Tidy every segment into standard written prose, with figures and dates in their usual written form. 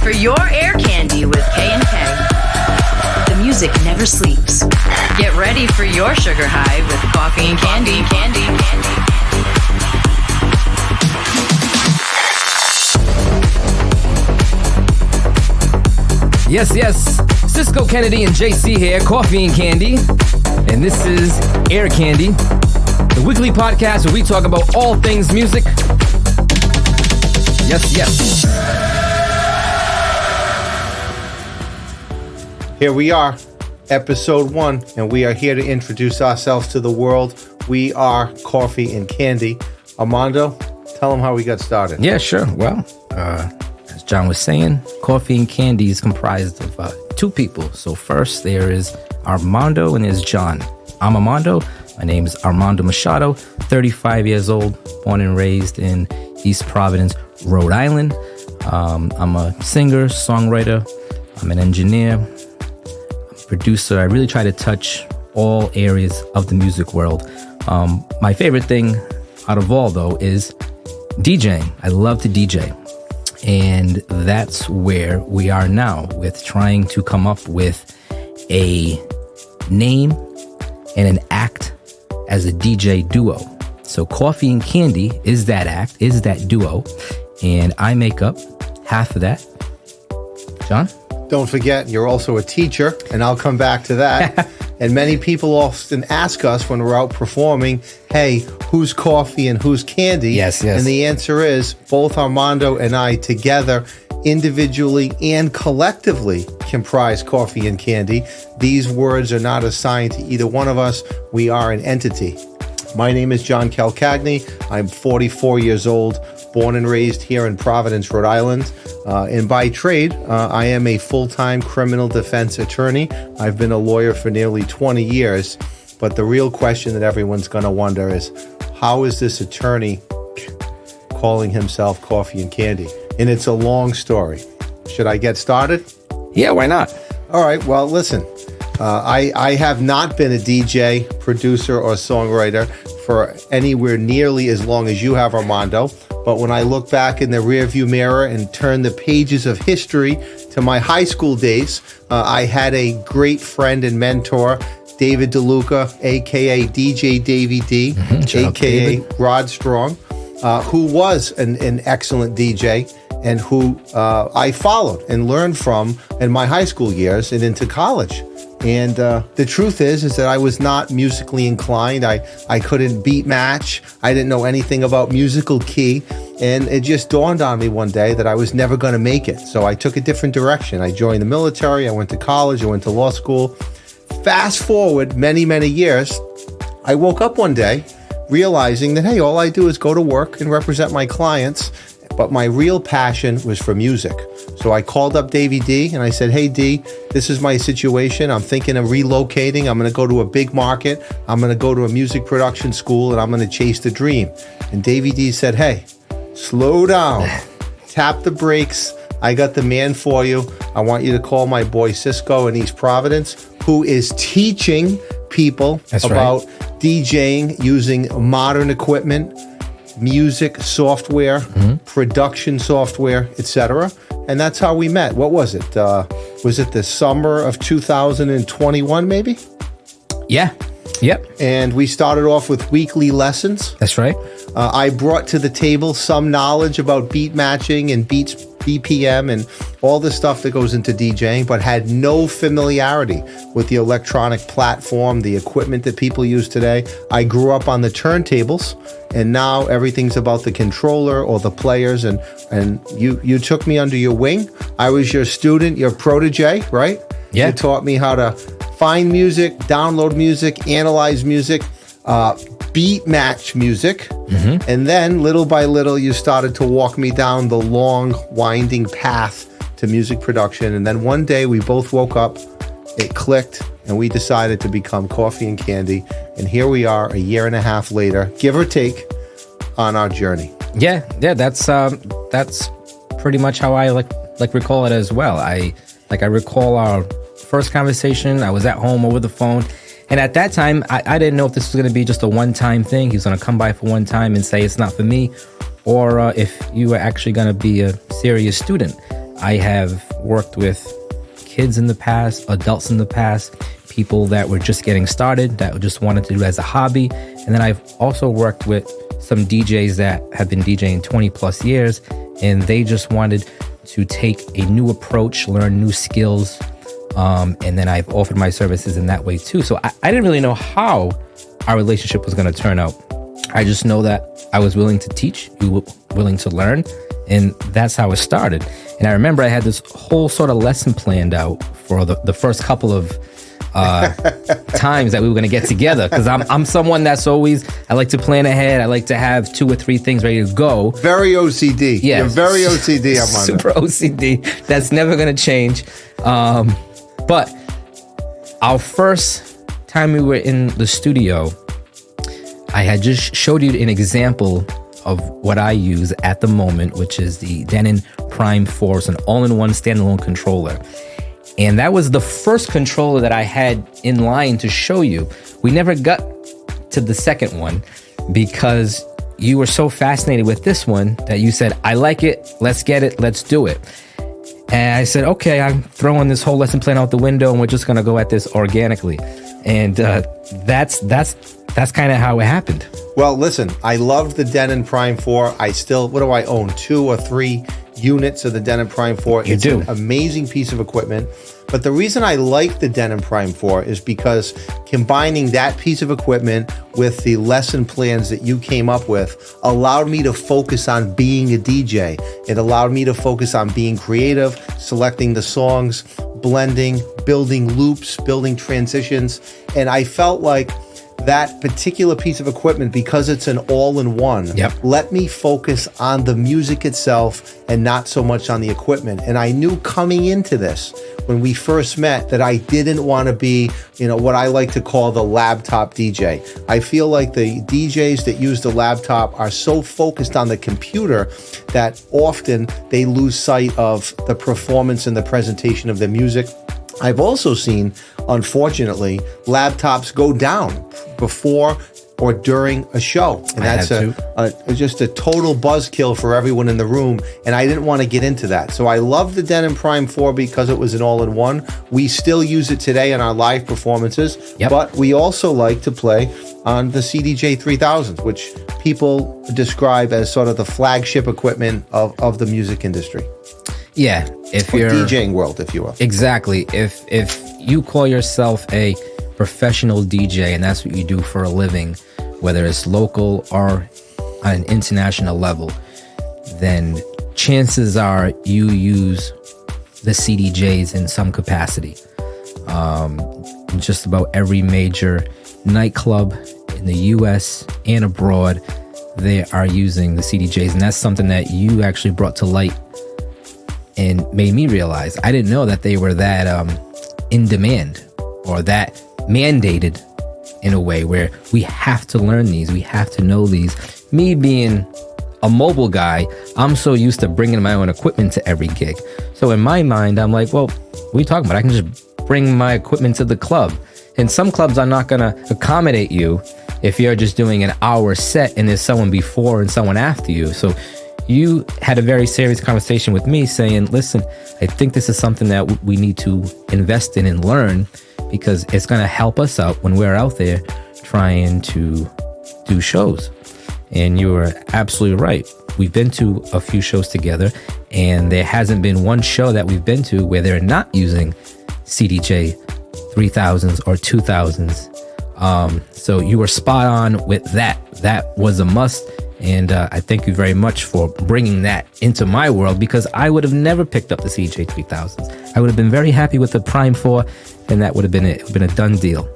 for your Air Candy with K&K. The music never sleeps. Get ready for your sugar high with Coffee and Candy. Yes. Sisco Kennedy and JC here, Coffee and Candy. And this is Air Candy, the weekly podcast where we talk about all things music. Yes. Here we are, episode 1, and we are here to introduce ourselves to the world. We are Coffee and Candy. Armando, tell them how we got started. Yeah, sure. Well, as John was saying, Coffee and Candy is comprised of two people. So first there is Armando and there's John. I'm Armando. My name is Armando Machado, 35 years old, born and raised in East Providence, Rhode Island. I'm a singer, songwriter. I'm an engineer, I'm a producer. I really try to touch all areas of the music world. My favorite thing out of all, though, is DJing. I love to DJ. And that's where we are now with trying to come up with a name and an act as a DJ duo. So Coffee and Candy is that act, is that duo. And I make up half of that. John? Don't forget, you're also a teacher, and I'll come back to that. And many people often ask us when we're out performing, hey, who's Coffee and who's Candy? Yes. And the answer is both Armando and I together, individually and collectively, comprise Coffee and Candy. These words are not assigned to either one of us. We are an entity. My name is John Calcagni. I'm 44 years old, born and raised here in Providence, Rhode Island. And by trade, I am a full-time criminal defense attorney. I've been a lawyer for nearly 20 years. But the real question that everyone's going to wonder is, how is this attorney calling himself Coffee and Candy? And it's a long story. Should I get started? Yeah, why not? All right, well, listen. I have not been a DJ, producer, or songwriter for anywhere nearly as long as you have, Armando. But when I look back in the rearview mirror and turn the pages of history to my high school days, I had a great friend and mentor, David DeLuca, a.k.a. DJ Davey D, a.k.a. Rod Strong, who was an excellent DJ and who I followed and learned from in my high school years and into college. And the truth is that I was not musically inclined. I couldn't beat match. I didn't know anything about musical key. And it just dawned on me one day that I was never going to make it. So I took a different direction. I joined the military. I went to college. I went to law school. Fast forward many, many years, I woke up one day realizing that, hey, all I do is go to work and represent my clients. But my real passion was for music. So I called up Davey D and I said, hey, D, this is my situation. I'm thinking of relocating. I'm going to go to a big market. I'm going to go to a music production school and I'm going to chase the dream. And Davey D said, hey, slow down. Tap the brakes. I got the man for you. I want you to call my boy Sisco in East Providence, who is teaching people about DJing using modern equipment, music software, production software, etc. And that's how we met. What was it? Was it the summer of 2021, maybe? Yeah. Yep. And we started off with weekly lessons. That's right. I brought to the table some knowledge about beat matching and beats, BPM, and all the stuff that goes into DJing, but had no familiarity with the electronic platform, the equipment that people use today. I grew up on the turntables, and now everything's about the controller or the players, and you took me under your wing. I was your student, your protege, right? Yeah. You taught me how to find music, download music, analyze music, beat match music. And then little by little, you started to walk me down the long, winding path to music production. And then one day we both woke up, it clicked, and we decided to become Coffee and Candy. And here we are a year and a half later, give or take, on our journey. Yeah, that's pretty much how I like recall it as well. I recall our first conversation. I was at home over the phone. And at that time, I didn't know if this was going to be just a one-time thing. He was going to come by for one time and say it's not for me, or if you were actually going to be a serious student. I have worked with kids in the past, adults in the past, people that were just getting started, that just wanted to do it as a hobby. And then I've also worked with some DJs that have been DJing 20 plus years, and they just wanted to take a new approach, learn new skills. And then I've offered my services in that way too. So I didn't really know how our relationship was going to turn out. I just know that I was willing to teach, you were willing to learn, and that's how it started. And I remember I had this whole sort of lesson planned out for the first couple of times that we were going to get together, because I'm someone that's always, I like to plan ahead. I like to have 2 or 3 things ready to go. Very OCD. Yeah. You're very OCD, Armando. Super OCD. That's never going to change. But our first time we were in the studio, I had just showed you an example of what I use at the moment, which is the Denon Prime 4. It's an all-in-one standalone controller. And that was the first controller that I had in line to show you. We never got to the second one because you were so fascinated with this one that you said, I like it, let's get it, let's do it. And I said, okay, I'm throwing this whole lesson plan out the window and we're just gonna go at this organically. And that's kind of how it happened. Well, listen, I loved the Denon Prime 4. I still, what do I own? 2 or 3 units of the Denon Prime 4. You it's do. An amazing piece of equipment. But the reason I like the Denon Prime 4 is because combining that piece of equipment with the lesson plans that you came up with allowed me to focus on being a DJ. It allowed me to focus on being creative, selecting the songs, blending, building loops, building transitions. And I felt like that particular piece of equipment, because it's an all-in-one, let me focus on the music itself and not so much on the equipment. And I knew coming into this, when we first met, that I didn't want to be, what I like to call the laptop DJ. I feel like the DJs that use the laptop are so focused on the computer that often they lose sight of the performance and the presentation of the music. I've also seen, unfortunately, laptops go down before or during a show. And that's just a total buzzkill for everyone in the room. And I didn't want to get into that. So I love the Denon Prime 4 because it was an all-in-one. We still use it today in our live performances, but we also like to play on the CDJ 3000s, which people describe as sort of the flagship equipment of the music industry. Yeah, if you're DJing world, if you will. Exactly. If you call yourself a professional DJ and that's what you do for a living, whether it's local or on an international level, then chances are you use the CDJs in some capacity. Just about every major nightclub in the US and abroad, they are using the CDJs, and that's something that you actually brought to light and made me realize. I didn't know that they were that in demand or that mandated in a way where we have to learn these, we have to know these. Me being a mobile guy, I'm so used to bringing my own equipment to every gig. So in my mind, I'm like, well, what are you talking about? I can just bring my equipment to the club. And some clubs are not gonna accommodate you if you're just doing an hour set and there's someone before and someone after you. So you had a very serious conversation with me saying, listen, I think this is something that we need to invest in and learn, because it's going to help us out when we're out there trying to do shows. And you were absolutely right. We've been to a few shows together, and there hasn't been one show that we've been to where they're not using CDJ 3000s or 2000s. So you were spot on with that. That was a must. And I thank you very much for bringing that into my world, because I would have never picked up the CJ 3000s. I would have been very happy with the Prime 4, and that would have been a done deal.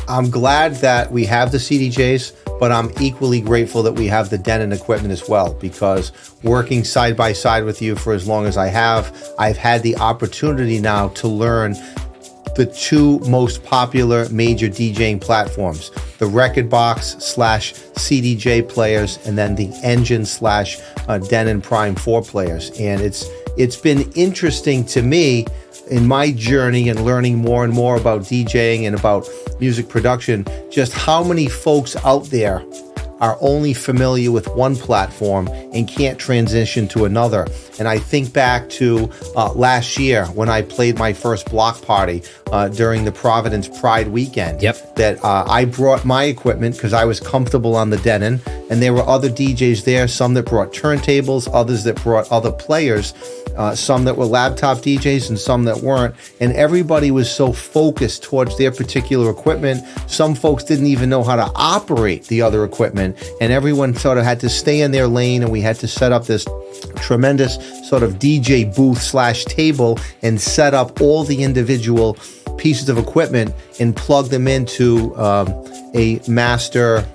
I'm glad that we have the CDJs, but I'm equally grateful that we have the Denon equipment as well, because working side by side with you for as long as I have, I've had the opportunity now to learn the 2 most popular major DJing platforms, the Record Box / CDJ players, and then the Engine / Denon Prime 4 players. And it's been interesting to me in my journey and learning more and more about DJing and about music production, just how many folks out there are only familiar with one platform and can't transition to another. And I think back to last year when I played my first block party during the Providence Pride weekend. Yep. That I brought my equipment because I was comfortable on the Denon, and there were other DJs there, some that brought turntables, others that brought other players, some that were laptop DJs and some that weren't. And everybody was so focused towards their particular equipment. Some folks didn't even know how to operate the other equipment, and everyone sort of had to stay in their lane, and we had to set up this tremendous sort of DJ booth / table and set up all the individual pieces of equipment and plug them into a master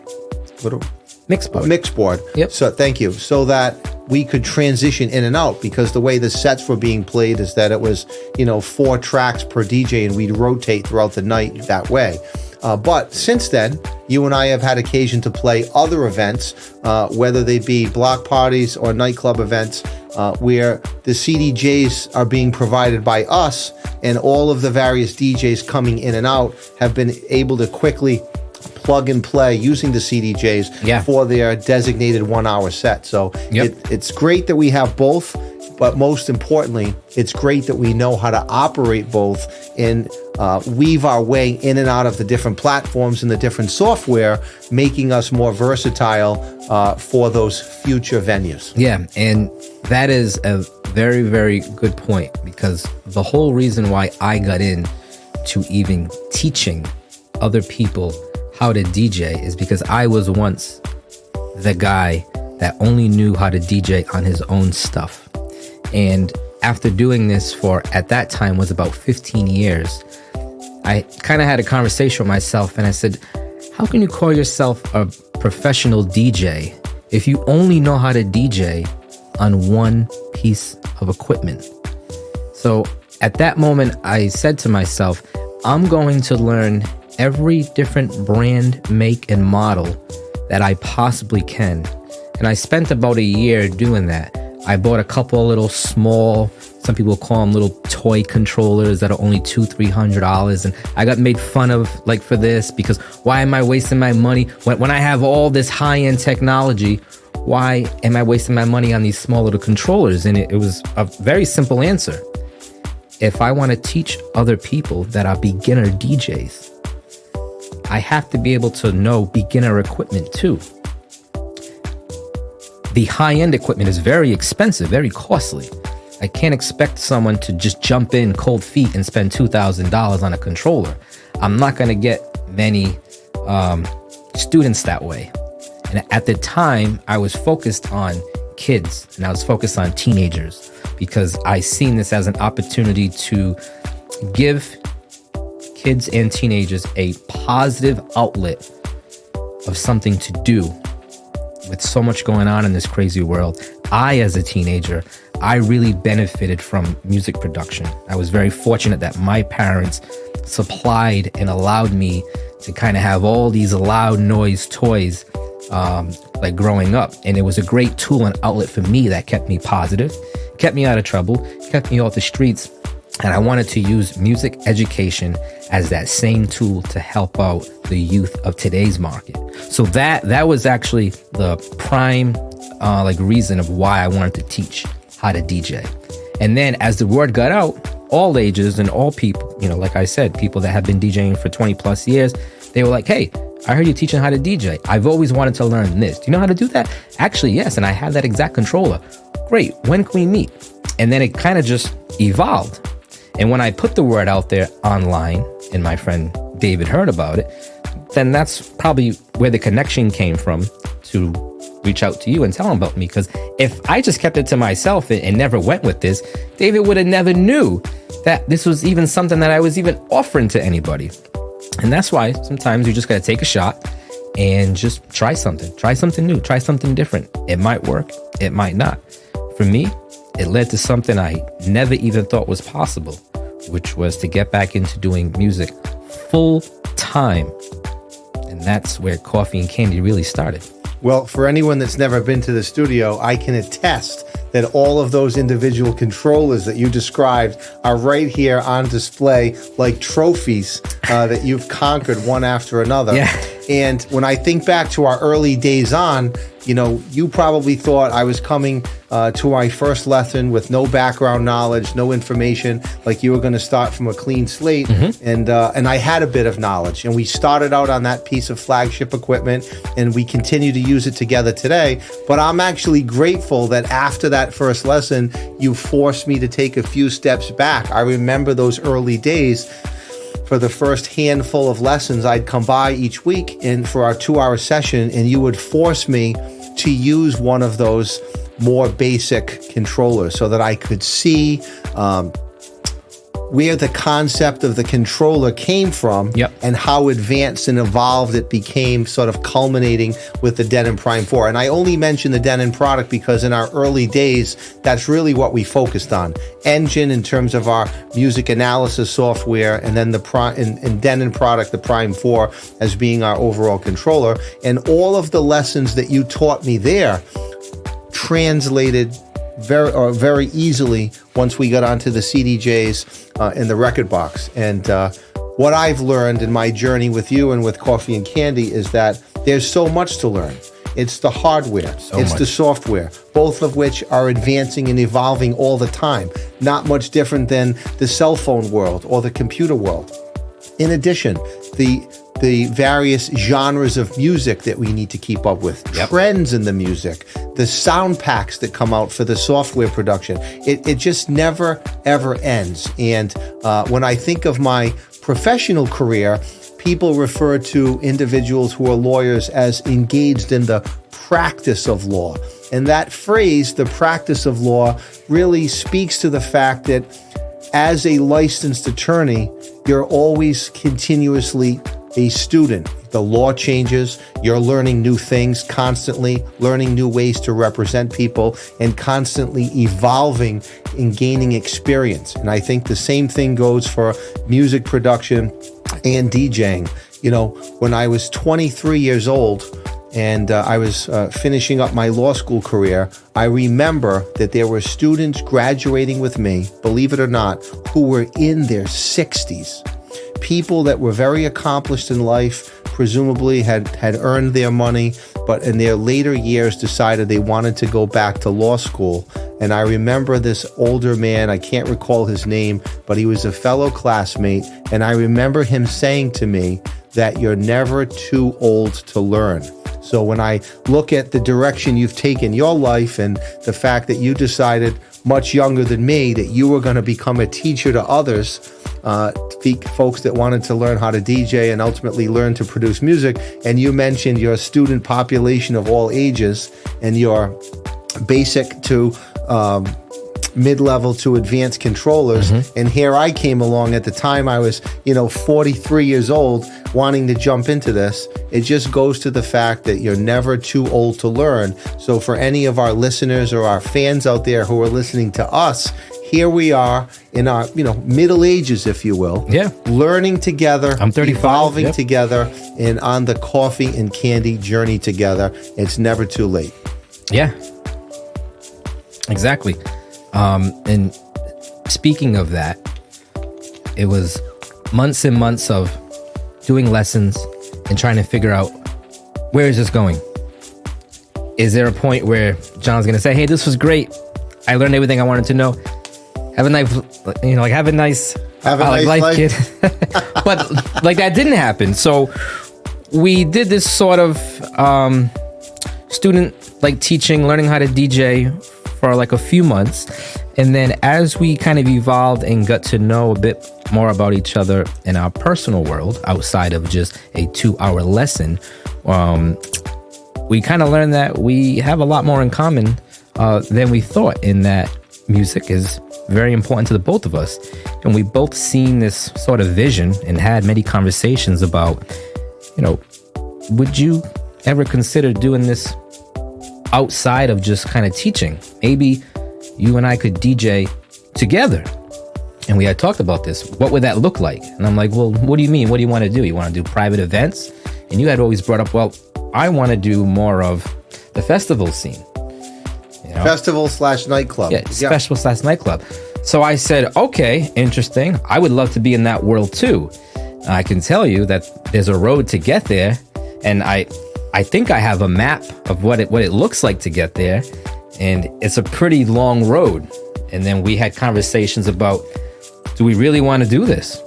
mixboard. Yep. So thank you. So that we could transition in and out, because the way the sets were being played is that it was, 4 tracks per DJ, and we'd rotate throughout the night that way. But since then, you and I have had occasion to play other events, whether they be block parties or nightclub events, where the CDJs are being provided by us, and all of the various DJs coming in and out have been able to quickly plug and play using the CDJs for their designated 1-hour set. So it's great that we have both, but most importantly, it's great that we know how to operate both and weave our way in and out of the different platforms and the different software, making us more versatile for those future venues. Yeah, and that is a very, very good point, because the whole reason why I got in to even teaching other people how to DJ is because I was once the guy that only knew how to DJ on his own stuff. And after doing this for, at that time, was about 15 years, I kind of had a conversation with myself, and I said, how can you call yourself a professional DJ if you only know how to DJ on one piece of equipment? So at that moment, I said to myself, I'm going to learn every different brand, make, and model that I possibly can. And I spent about a year doing that. I bought a couple of little small, some people call them little toy controllers that are only $200-$300, and I got made fun of for this, because why am I wasting my money when I have all this high-end technology? Why am I wasting my money on these small little controllers? And it was a very simple answer. If I want to teach other people that are beginner DJs, I have to be able to know beginner equipment too. The high-end equipment is very expensive, very costly. I can't expect someone to just jump in cold feet and spend $2,000 on a controller. I'm not going to get many students that way. And at the time, I was focused on kids, and I was focused on teenagers, because I seen this as an opportunity to give kids and teenagers a positive outlet of something to do. With so much going on in this crazy world, I, as a teenager, I really benefited from music production. I was very fortunate that my parents supplied and allowed me to kind of have all these loud noise toys growing up. And it was a great tool and outlet for me that kept me positive, kept me out of trouble, kept me off the streets. And I wanted to use music education as that same tool to help out the youth of today's market. So that was actually the prime reason of why I wanted to teach how to DJ. And then as the word got out, all ages and all people, like I said, people that have been DJing for 20 plus years, they were like, hey, I heard you teaching how to DJ. I've always wanted to learn this. Do you know how to do that? Actually, yes. And I have that exact controller. Great. When can we meet? And then it kind of just evolved. And when I put the word out there online, and my friend David heard about it, then that's probably where the connection came from to reach out to you and tell him about me. Because if I just kept it to myself and never went with this, David would have never knew that this was even something that I was even offering to anybody. And that's why sometimes you just got to take a shot and just try something new, try something different. It might work, it might not. For me, it led to something I never even thought was possible, which was to get back into doing music full time. And that's where Koffee and Kandee really started. Well, for anyone that's never been to the studio, I can attest that all of those individual controllers that you described are right here on display like trophies that you've conquered one after another. Yeah. And when I think back to our early days on, you probably thought I was coming to my first lesson with no background knowledge, no information, like you were going to start from a clean slate. And I had a bit of knowledge, and we started out on that piece of flagship equipment, and we continue to use it together today. But I'm actually grateful that after that first lesson, you forced me to take a few steps back. I remember those early days. For the first handful of lessons, I'd come by each week and for our 2-hour session, and you would force me to use one of those more basic controllers so that I could see where the concept of the controller came from, and how advanced and evolved it became, sort of culminating with the Denon Prime 4. And I only mention the Denon product because in our early days, that's really what we focused on. Engine in terms of our music analysis software, and then the Denon product, the Prime 4, as being our overall controller. And all of the lessons that you taught me there translated very easily once we got onto the CDJs in the record box. And what I've learned in my journey with you and with Koffee and Kandee is that there's so much to learn. It's the hardware, the software, both of which are advancing and evolving all the time. Not much different than the cell phone world or the computer world. In addition, the various genres of music that we need to keep up with, trends in the music, the sound packs that come out for the software production. It just never, ever ends. And when I think of my professional career, people refer to individuals who are lawyers as engaged in the practice of law. And that phrase, the practice of law, really speaks to the fact that as a licensed attorney, you're always continuously a student. The law changes, you're learning new things constantly, learning new ways to represent people, and constantly evolving and gaining experience. And I think the same thing goes for music production and DJing. When I was 23 years old and I was finishing up my law school career, I remember that there were students graduating with me, believe it or not, who were in their 60s. People that were very accomplished in life, presumably had earned their money, but in their later years decided they wanted to go back to law school. And I remember this older man, I can't recall his name, but he was a fellow classmate. And I remember him saying to me that you're never too old to learn. So when I look at the direction you've taken your life and the fact that you decided much younger than me that you were going to become a teacher to others, folks that wanted to learn how to DJ and ultimately learn to produce music, and you mentioned your student population of all ages and your basic to mid-level to advanced controllers. And here I came along at the time I was 43 years old wanting to jump into this. It just goes to the fact that you're never too old to learn. So for any of our listeners or our fans out there who are listening to us, here we are in our middle ages, if you will, learning together. I'm 35, evolving together, and on the Koffee and Kandee journey together. It's never too late. Exactly. And speaking of that, it was months and months of doing lessons and trying to figure out, where is this going? Is there a point where John's going to say, hey, this was great. I learned everything I wanted to know. Have a nice, have a nice life, kid. But that didn't happen. So we did this sort of student teaching, learning how to DJ for a few months. And then as we kind of evolved and got to know a bit more about each other in our personal world, outside of just a 2-hour lesson, we kind of learned that we have a lot more in common than we thought, in that music is very important to the both of us. And we both seen this sort of vision and had many conversations about, would you ever consider doing this outside of just kind of teaching? Maybe you and I could DJ together. And we had talked about this. What would that look like? And I'm like, well, what do you mean? What do you want to do? You want to do private events? And you had always brought up, well, I want to do more of the festival scene. Festival/nightclub. Yeah, festival/nightclub. So I said, okay, interesting. I would love to be in that world too. I can tell you that there's a road to get there. And I think I have a map of what it looks like to get there, and it's a pretty long road. And then we had conversations about, do we really want to do this?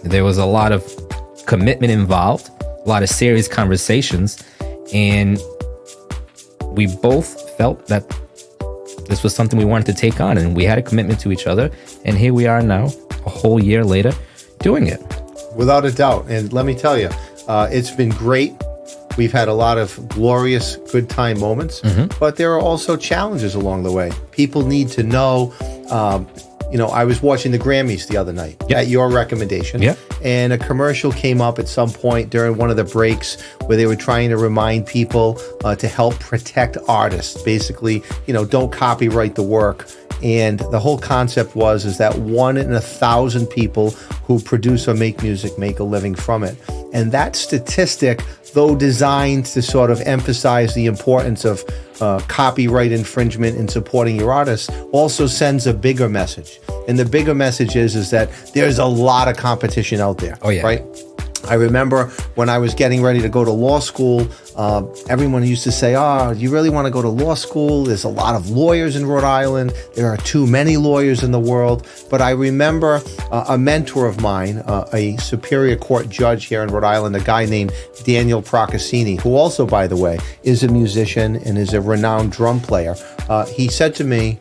There was a lot of commitment involved, a lot of serious conversations, and we both felt that this was something we wanted to take on, and we had a commitment to each other. And here we are now, a whole year later, doing it. Without a doubt. And let me tell you, it's been great. We've had a lot of glorious good time moments, but there are also challenges along the way. People need to know, I was watching the Grammys the other night at your recommendation, and a commercial came up at some point during one of the breaks where they were trying to remind people to help protect artists. Basically, don't copyright the work. And the whole concept is that 1 in 1,000 people who produce or make music make a living from it. And that statistic, though designed to sort of emphasize the importance of copyright infringement in supporting your artists, also sends a bigger message. And the bigger message is that there's a lot of competition out there. Oh, yeah. Right? I remember when I was getting ready to go to law school, everyone used to say, you really want to go to law school? There's a lot of lawyers in Rhode Island. There are too many lawyers in the world. But I remember a mentor of mine, a Superior Court judge here in Rhode Island, a guy named Daniel Procaccini, who also, by the way, is a musician and is a renowned drum player. He said to me,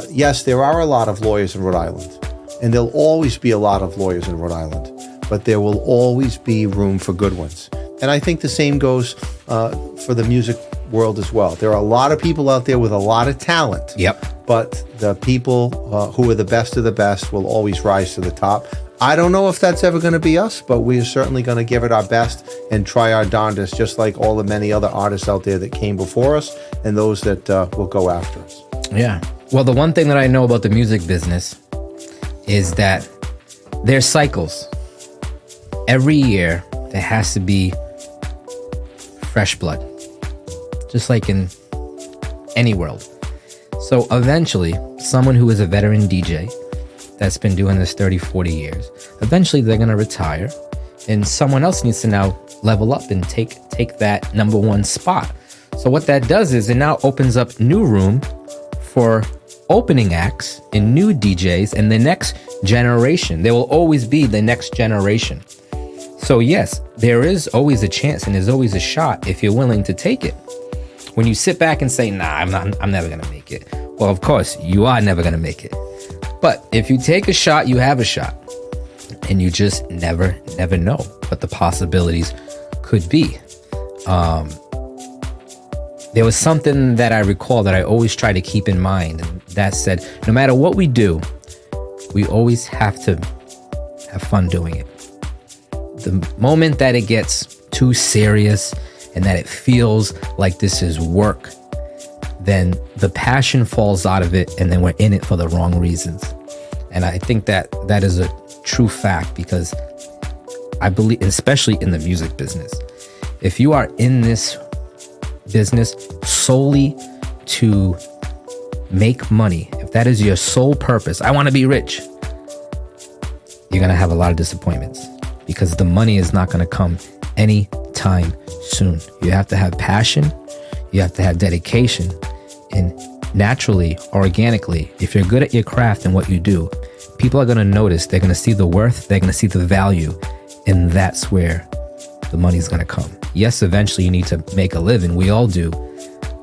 yes, there are a lot of lawyers in Rhode Island, and there'll always be a lot of lawyers in Rhode Island, but there will always be room for good ones. And I think the same goes for the music world as well. There are a lot of people out there with a lot of talent. But the people who are the best of the best will always rise to the top. I don't know if that's ever going to be us, but we are certainly going to give it our best and try our darndest, just like all the many other artists out there that came before us and those that will go after us. Yeah. Well, the one thing that I know about the music business is that there's cycles. Every year, there has to be fresh blood, just like in any world. So eventually, someone who is a veteran DJ that's been doing this 30, 40 years, eventually they're going to retire, and someone else needs to now level up and take that number one spot. So what that does is it now opens up new room for opening acts and new DJs and the next generation. There will always be the next generation. So yes, there is always a chance and there's always a shot if you're willing to take it. When you sit back and say, I'm never going to make it. Well, of course, you are never going to make it. But if you take a shot, you have a shot. And you just never know what the possibilities could be. There was something that I recall that I always try to keep in mind. And that said, no matter what we do, we always have to have fun doing it. The moment that it gets too serious and that it feels like this is work, then the passion falls out of it and then we're in it for the wrong reasons. And I think that is a true fact, because I believe, especially in the music business, if you are in this business solely to make money, if that is your sole purpose, I want to be rich, you're going to have a lot of disappointments, because the money is not going to come anytime soon. You have to have passion, you have to have dedication, and naturally, organically, if you're good at your craft and what you do, people are going to notice, they're going to see the worth, they're going to see the value, and that's where the money's going to come. Yes, eventually you need to make a living, we all do,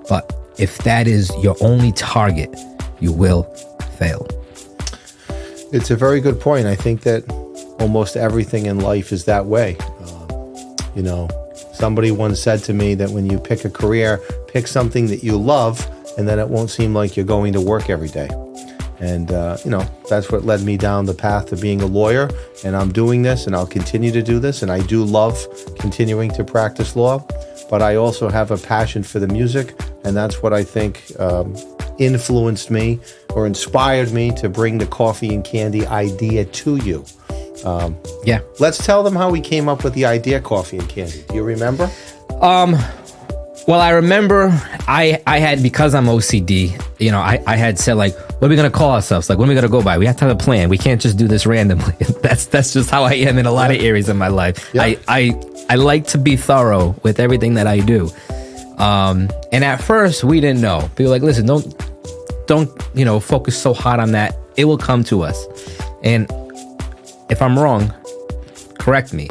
but if that is your only target, you will fail. It's a very good point. I think that almost everything in life is that way. Somebody once said to me that when you pick a career, pick something that you love, and then it won't seem like you're going to work every day. And, that's what led me down the path to being a lawyer. And I'm doing this, and I'll continue to do this. And I do love continuing to practice law. But I also have a passion for the music. And that's what I think influenced me or inspired me to bring the Koffee and Kandee idea to you. Let's tell them how we came up with the idea, Koffee and Kandee. Do you remember? Well, I remember I had, because I'm OCD, I had said, like, what are we going to call ourselves? Like, what are we going to go by? We have to have a plan. We can't just do this randomly. That's just how I am in a lot of areas in my life. Yeah. I like to be thorough with everything that I do. And at first we didn't know. People were like, listen, don't focus so hard on that. It will come to us. And if I'm wrong, correct me,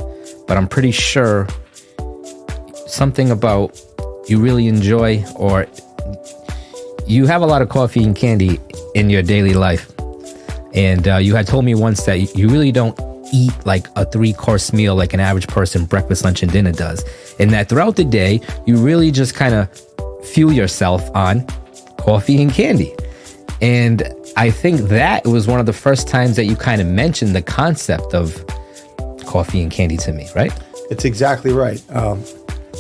but I'm pretty sure something about you really enjoy, or you have a lot of coffee and candy in your daily life. And you had told me once that you really don't eat like a 3-course meal like an average person breakfast, lunch, and dinner does. And that throughout the day, you really just kind of fuel yourself on coffee and candy. And I think that was one of the first times that you kind of mentioned the concept of coffee and candy to me, right? It's exactly right.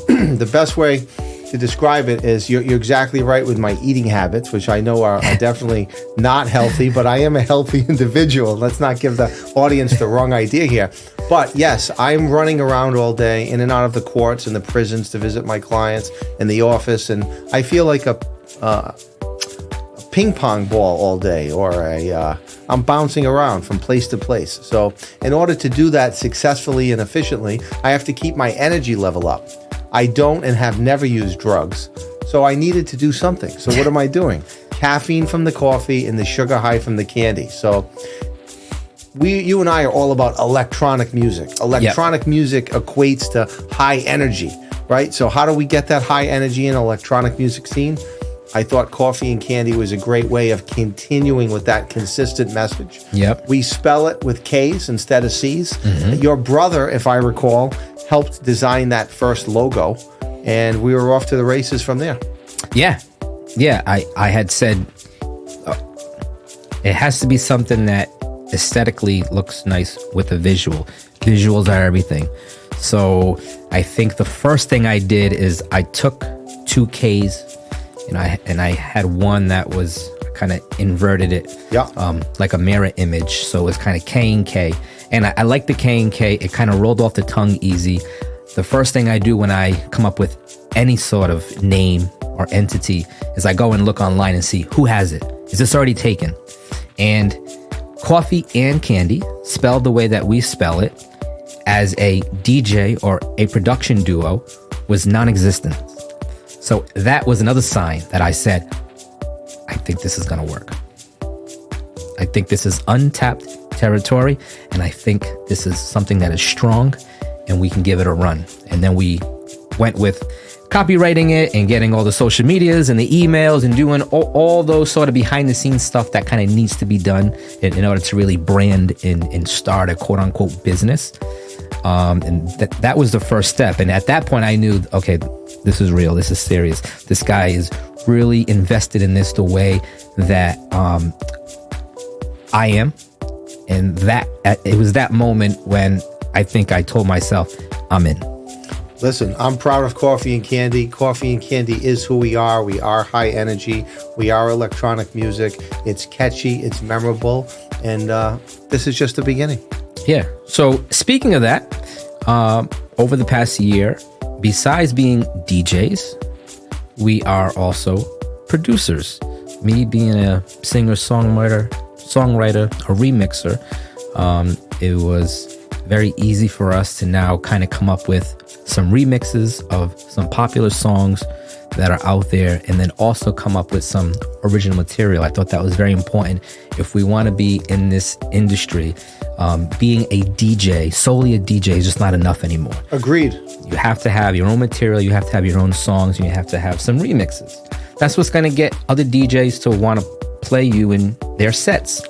The best way to describe it is you're exactly right with my eating habits, which I know are definitely not healthy, but I am a healthy individual. Let's not give the audience the wrong idea here. But yes, I'm running around all day in and out of the courts and the prisons to visit my clients in the office, and I feel like a ping pong ball all day, or I'm bouncing around from place to place. So in order to do that successfully and efficiently, I have to keep my energy level up. I don't and have never used drugs, so I needed to do something. So what am I doing? Caffeine from the coffee and the sugar high from the candy. So you and I are all about electronic music. Electronic music equates to high energy, right? So how do we get that high energy in electronic music scene? I thought coffee and candy was a great way of continuing with that consistent message. Yep. We spell it with K's instead of C's. Mm-hmm. Your brother, if I recall, helped design that first logo, and we were off to the races from there. Yeah. I had said it has to be something that aesthetically looks nice with a visual. Visuals are everything. So I think the first thing I did is I took 2 Ks, and I had one that was kind of inverted it, like a mirror image. So it was kind of K and K. And I like the K and K. It kind of rolled off the tongue easy. The first thing I do when I come up with any sort of name or entity is I go and look online and see who has it. Is this already taken? And coffee and candy, spelled the way that we spell it, as a DJ or a production duo, was non-existent. So that was another sign that I said, I think this is going to work. I think this is untapped territory, and I think this is something that is strong, and we can give it a run. And then we went with copywriting it and getting all the social medias and the emails and doing all those sort of behind the scenes stuff that kind of needs to be done in order to really brand and start a quote unquote business. And that was the first step. And at that point I knew, okay, this is real. This is serious. This guy is really invested in this the way that I am. And that it was that moment when I think I told myself, I'm in. Listen, I'm proud of Coffee and Candy. Coffee and Candy is who we are. We are high energy. We are electronic music. It's catchy. It's memorable. And this is just the beginning. Yeah. So speaking of that, over the past year, besides being DJs, we are also producers. Me being a singer, songwriter, a remixer, it was very easy for us to now kind of come up with some remixes of some popular songs that are out there, and then also come up with some original material. I thought that was very important. If we want to be in this industry, being a DJ, solely a DJ, is just not enough anymore. Agreed. You have to have your own material, you have to have your own songs, and you have to have some remixes. That's what's going to get other DJs to want to play you in their sets.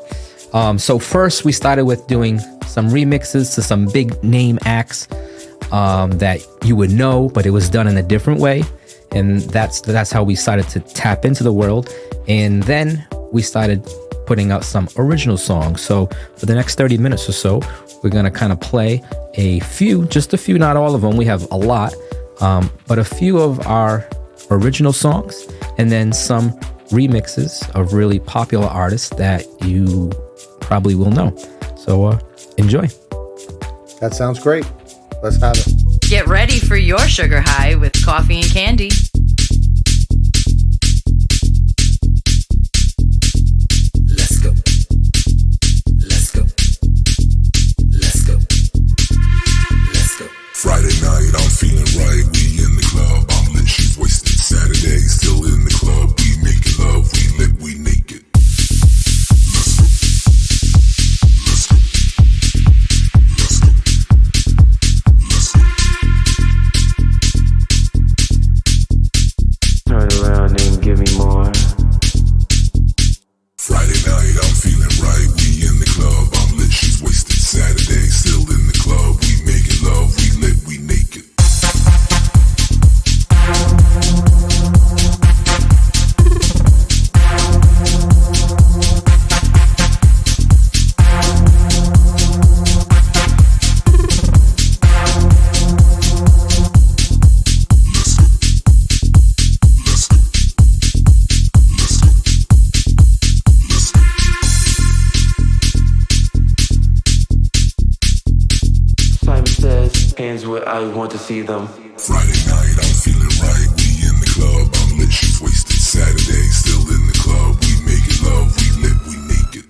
So first we started with doing some remixes to some big name acts that you would know, but it was done in a different way. And that's how we started to tap into the world. And then we started putting out some original songs. So for the next 30 minutes or so, we're going to kind of play just a few, not all of them. We have a lot, but a few of our original songs, and then some remixes of really popular artists that you probably will know. So enjoy. That sounds great. Let's have it. Get ready for your sugar high with Coffee and Candy. Let's go. Let's go. Let's go. Let's go. Friday night where I want to see them. Friday night, I'm feeling right. We in the club, I'm lit, she's wasted. Saturday, still in the club. We making love, we lit, we naked.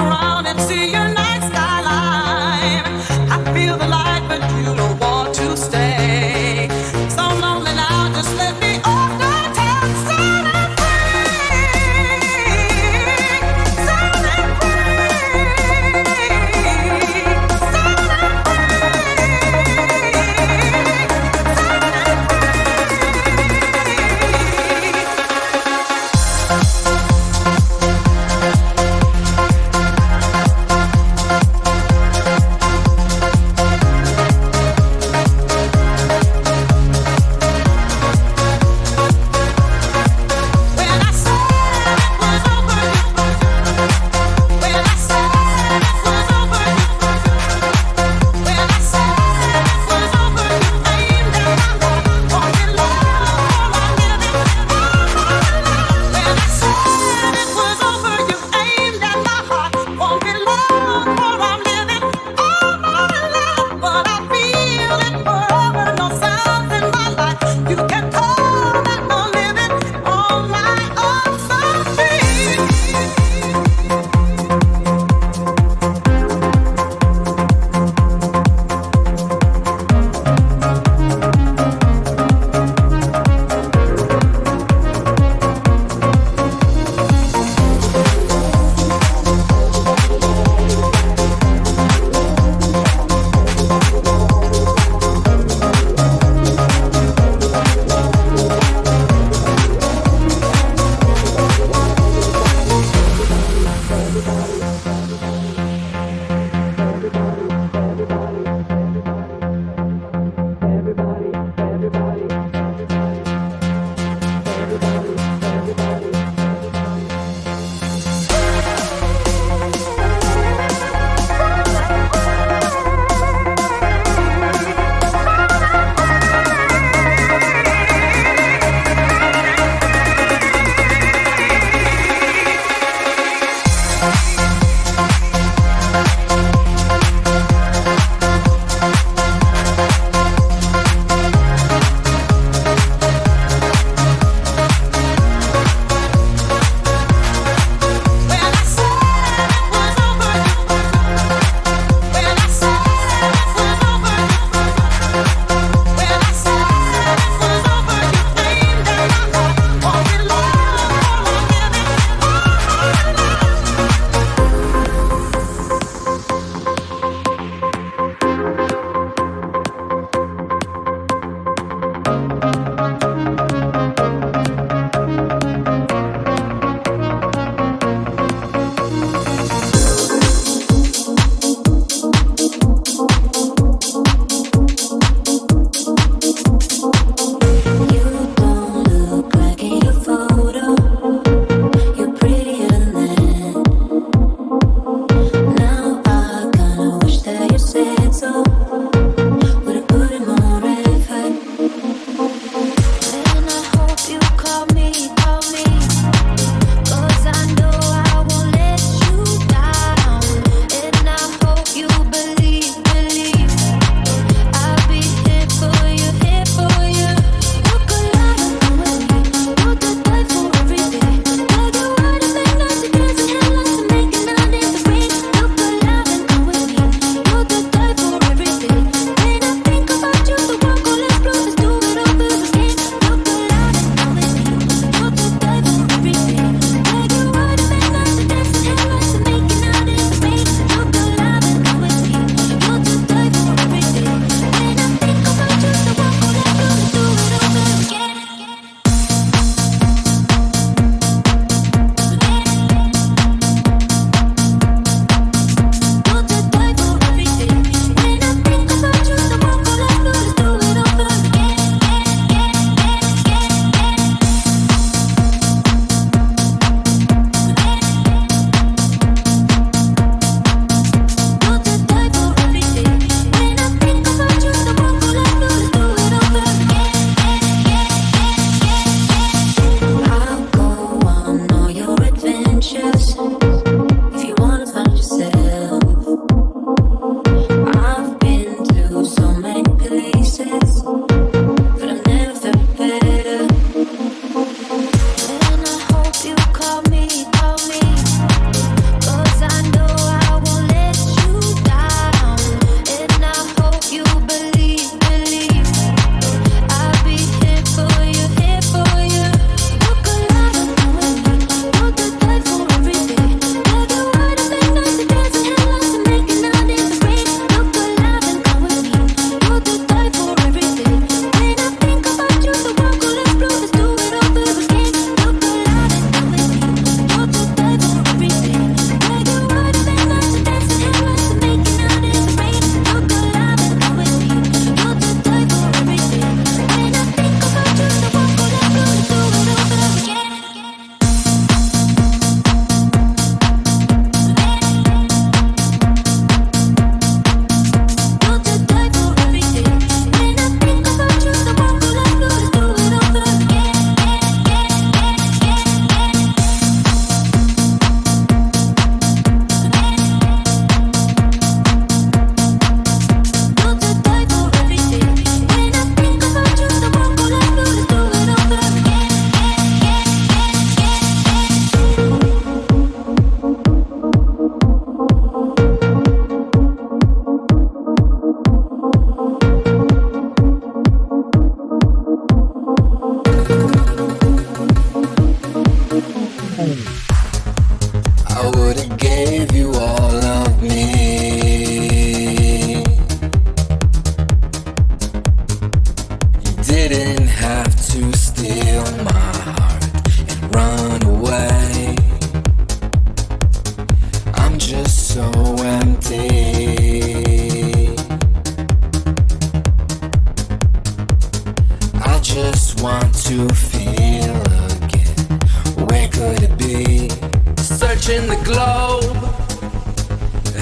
around and see your night skyline. I feel the light, but you don't want to stay. So lonely now, just let me off the top. Set it free. Set it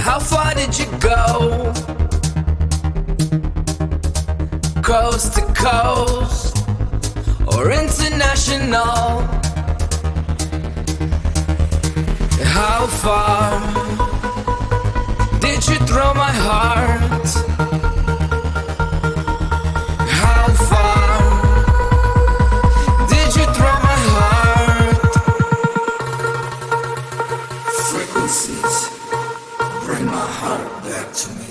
How far did you go? Coast to coast or international? How far did you throw my heart? How far did you throw my heart? Frequencies bring my heart back to me.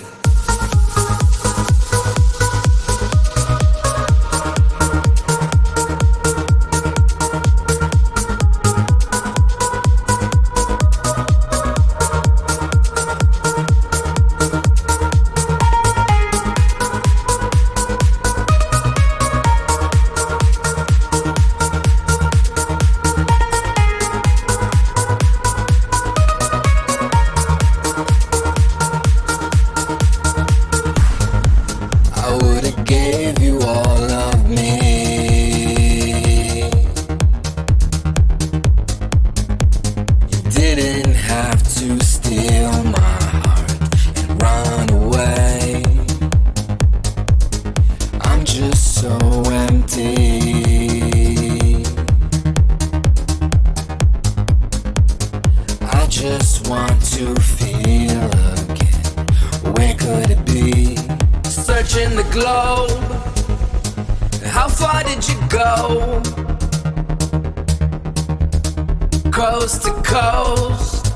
Coast to coast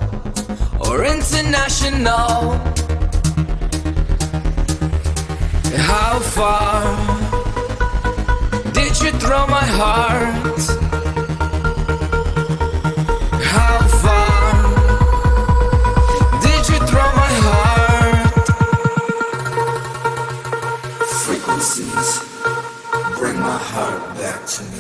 or international? How far did you throw my heart? How far did you throw my heart? Frequencies bring my heart back to me.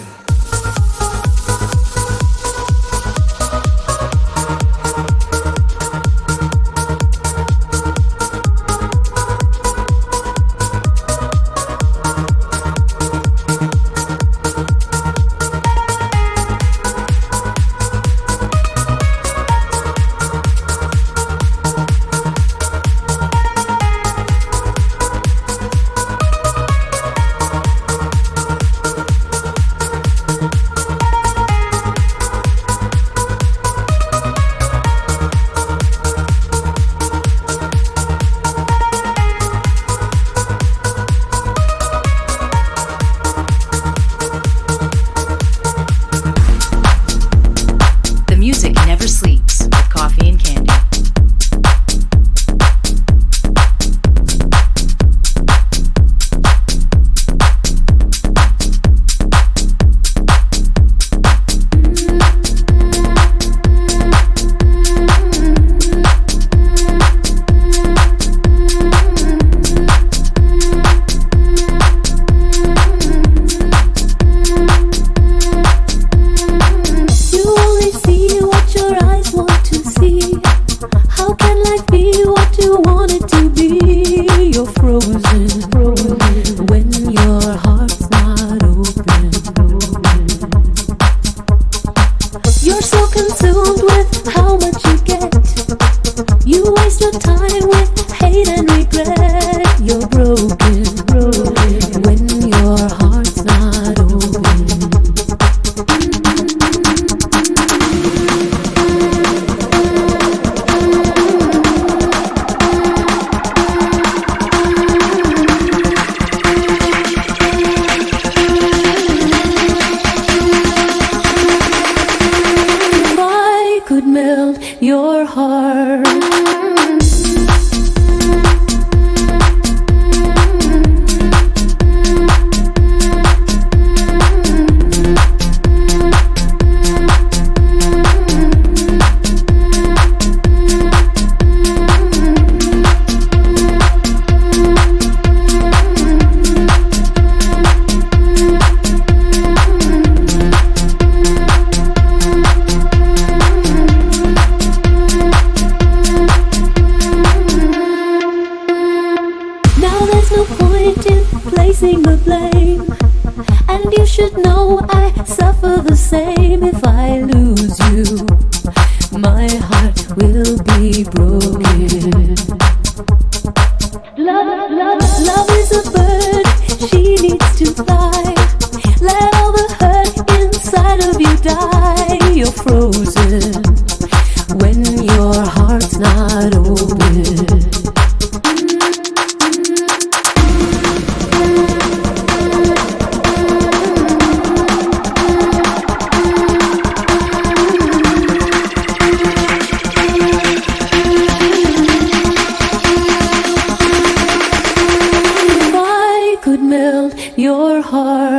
Your heart. The blame, and you should know I suffer the same. If I lose you, my heart will be broken. your heart.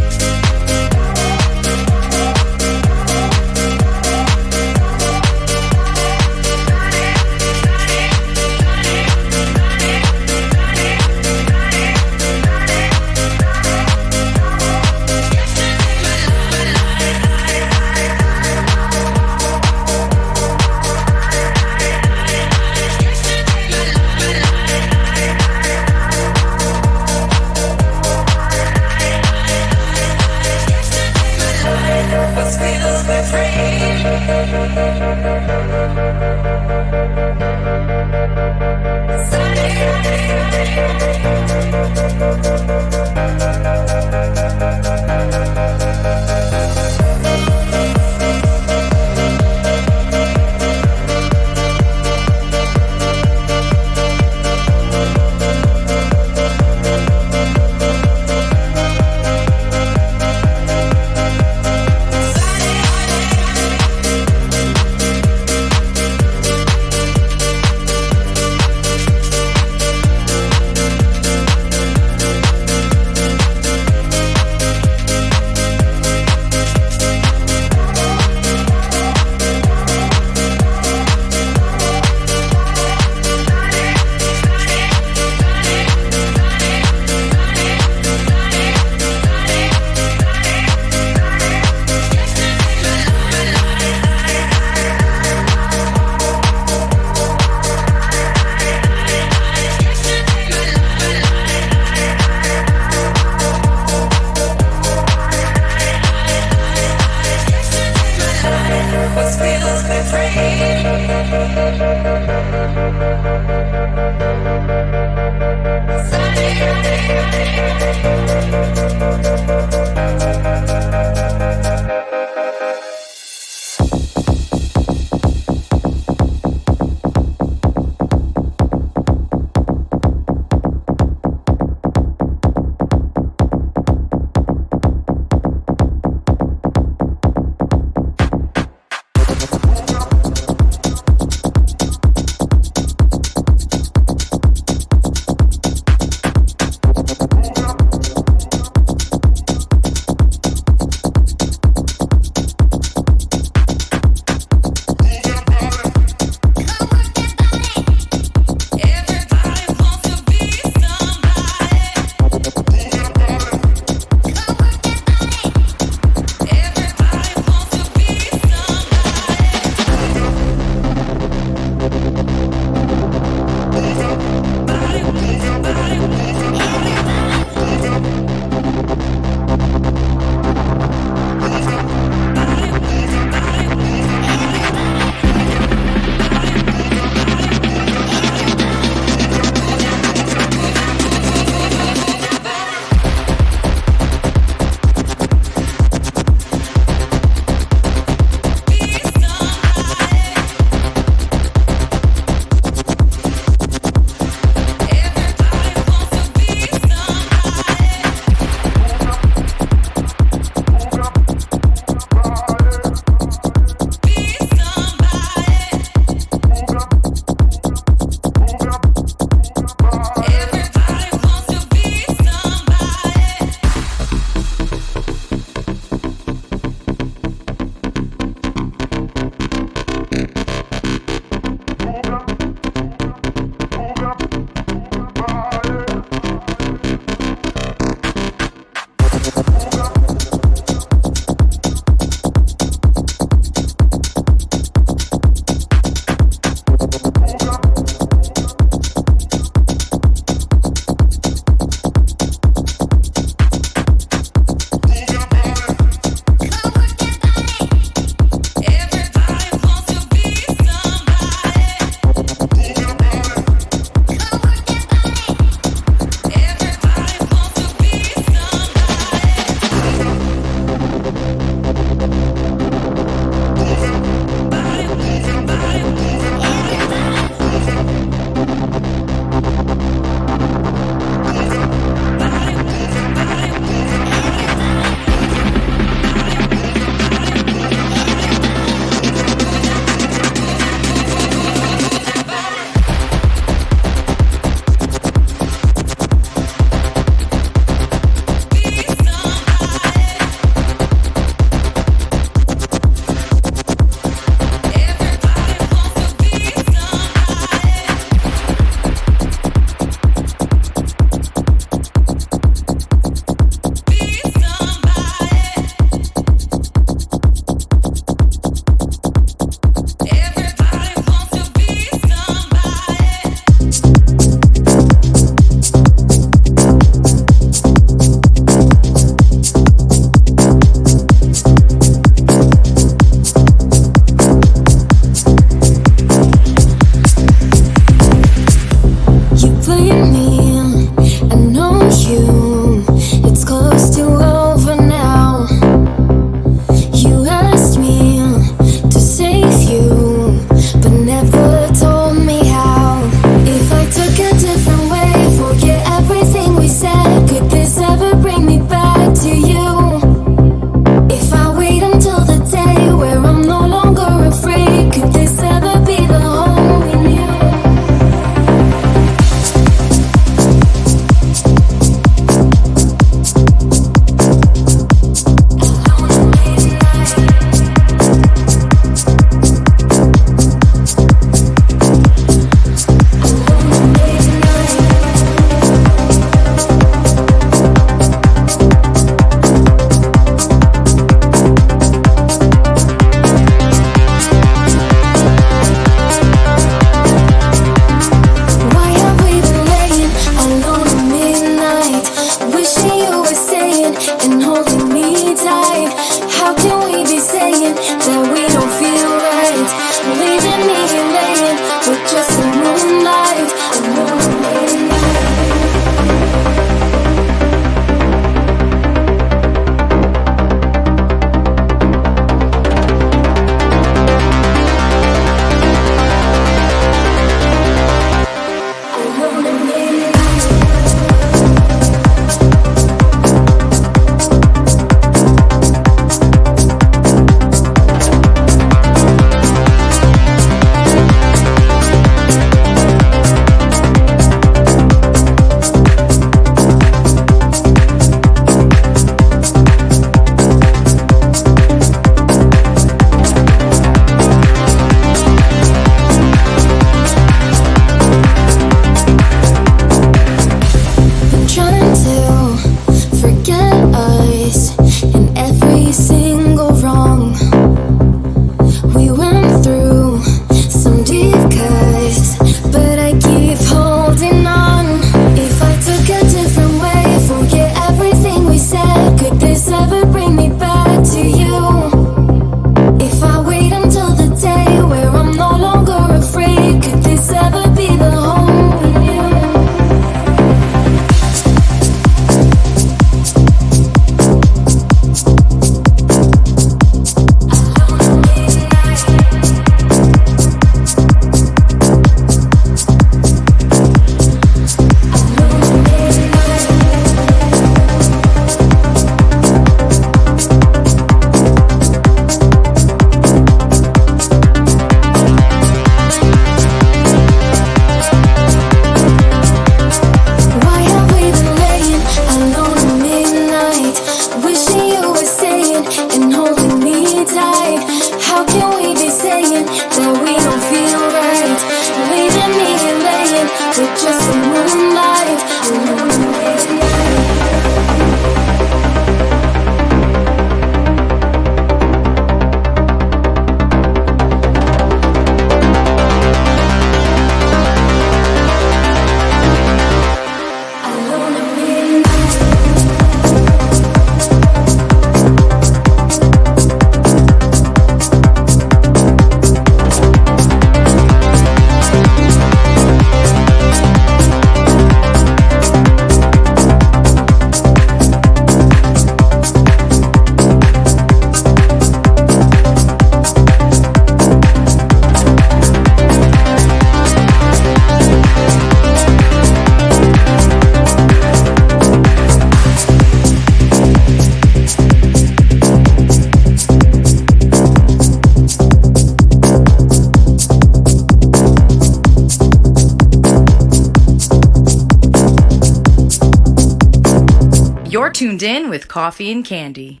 You're tuned in with Coffee and Candy.